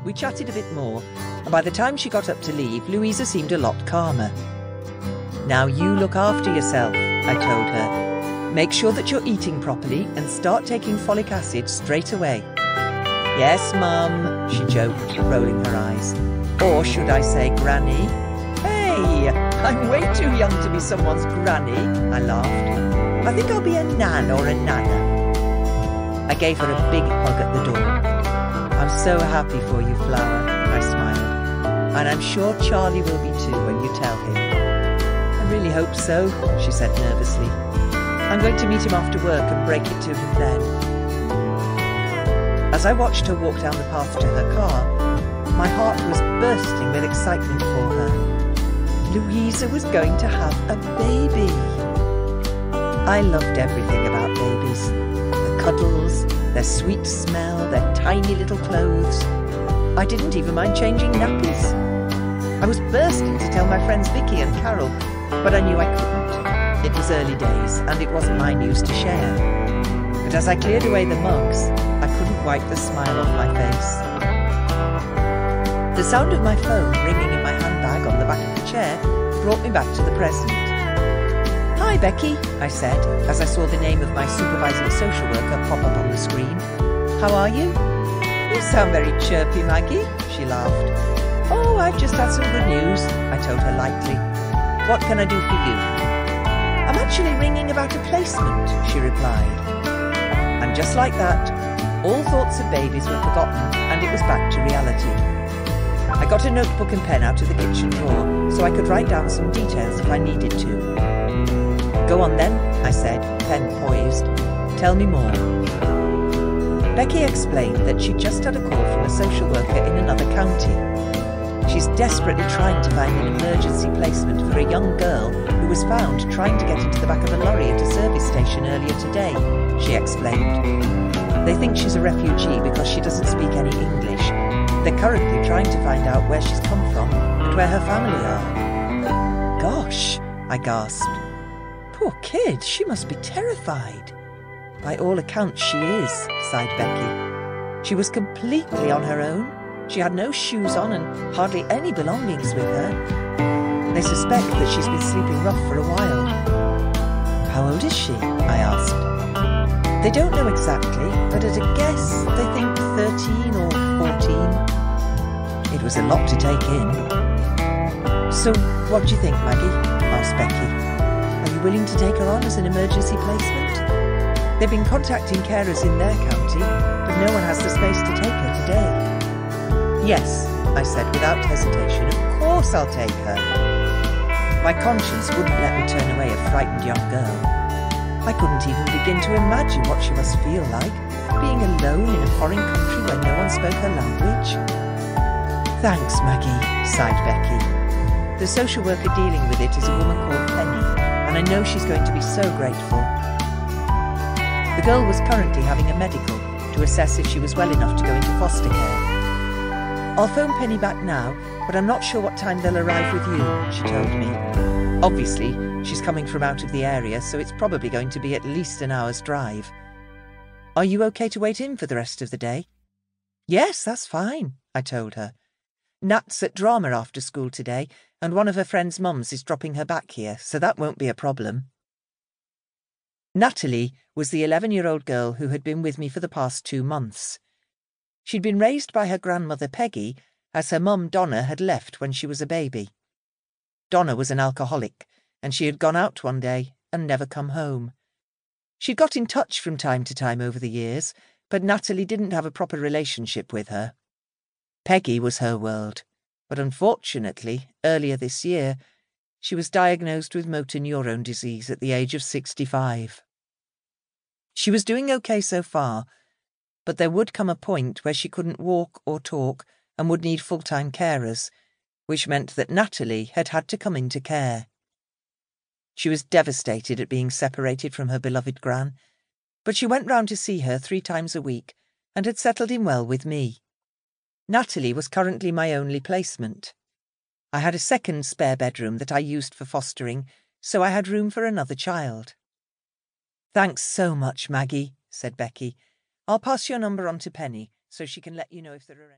We chatted a bit more, and by the time she got up to leave, Louisa seemed a lot calmer. "Now you look after yourself," I told her. "Make sure that you're eating properly and start taking folic acid straight away." "Yes, Mum," she joked, rolling her eyes. Or should I say Granny? "Hey, I'm way too young to be someone's granny," I laughed. "I think I'll be a nan or a nana." I gave her a big hug at the door. "I'm so happy for you, Flower," I smiled. "And I'm sure Charlie will be too when you tell him." "I really hope so," she said nervously. "I'm going to meet him after work and break it to him then." As I watched her walk down the path to her car, my heart was bursting with excitement for her. Louisa was going to have a baby. I loved everything about babies. The cuddles, their sweet smell, their tiny little clothes. I didn't even mind changing nappies. I was bursting to tell my friends Vicky and Carol, but I knew I couldn't. It was early days, and it wasn't my news to share. But as I cleared away the mugs, I couldn't wipe the smile off my face. The sound of my phone ringing in my handbag on the back of the chair brought me back to the present. "Hi, Becky," I said, as I saw the name of my supervising social worker pop up on the screen. "How are you?" "You sound very chirpy, Maggie," she laughed. "Oh, I've just had some good news," I told her lightly. "What can I do for you?" "I'm actually ringing about a placement," she replied. And just like that, all thoughts of babies were forgotten, and it was back to reality. I got a notebook and pen out of the kitchen drawer so I could write down some details if I needed to. "Go on then," I said, pen poised. "Tell me more." Becky explained that she'd just had a call from a social worker in another county. She's desperately trying to find an emergency placement for a young girl who was found trying to get into the back of a lorry at a service station earlier today, she explained. They think she's a refugee because she doesn't speak any English. They're currently trying to find out where she's come from and where her family are. "Gosh," I gasped. "Poor kid, she must be terrified." "By all accounts she is," sighed Becky. "She was completely on her own. She had no shoes on and hardly any belongings with her. They suspect that she's been sleeping rough for a while." "How old is she?" I asked. "They don't know exactly, but at a guess they think 13 or 14. It was a lot to take in. "So what do you think, Maggie?" asked Becky. "Are you willing to take her on as an emergency placement? They've been contacting carers in their county, but no one has the space to take her today." "Yes," I said without hesitation. "Of course I'll take her." My conscience wouldn't let me turn away a frightened young girl. I couldn't even begin to imagine what she must feel like, being alone in a foreign country where no one spoke her language. "Thanks, Maggie," sighed Becky. "The social worker dealing with it is a woman called Penny, and I know she's going to be so grateful." The girl was currently having a medical to assess if she was well enough to go into foster care. "I'll phone Penny back now, but I'm not sure what time they'll arrive with you," she told me. Obviously, she's coming from out of the area, so it's probably going to be at least an hour's drive. "Are you okay to wait in for the rest of the day?" "Yes, that's fine," I told her. "Nat's at drama after school today, and one of her friend's mums is dropping her back here, so that won't be a problem." Natalie was the 11-year-old girl who had been with me for the past 2 months. She'd been raised by her grandmother Peggy, as her mum Donna had left when she was a baby. Donna was an alcoholic, and she had gone out one day and never come home. She'd got in touch from time to time over the years, but Natalie didn't have a proper relationship with her. Peggy was her world, but unfortunately, earlier this year, she was diagnosed with motor neurone disease at the age of 65. She was doing okay so far, but there would come a point where she couldn't walk or talk and would need full-time carers, which meant that Natalie had had to come into care. She was devastated at being separated from her beloved Gran, but she went round to see her 3 times a week and had settled in well with me. Natalie was currently my only placement. I had a second spare bedroom that I used for fostering, so I had room for another child. "Thanks so much, Maggie," said Becky. "I'll pass your number on to Penny so she can let you know if there are any..."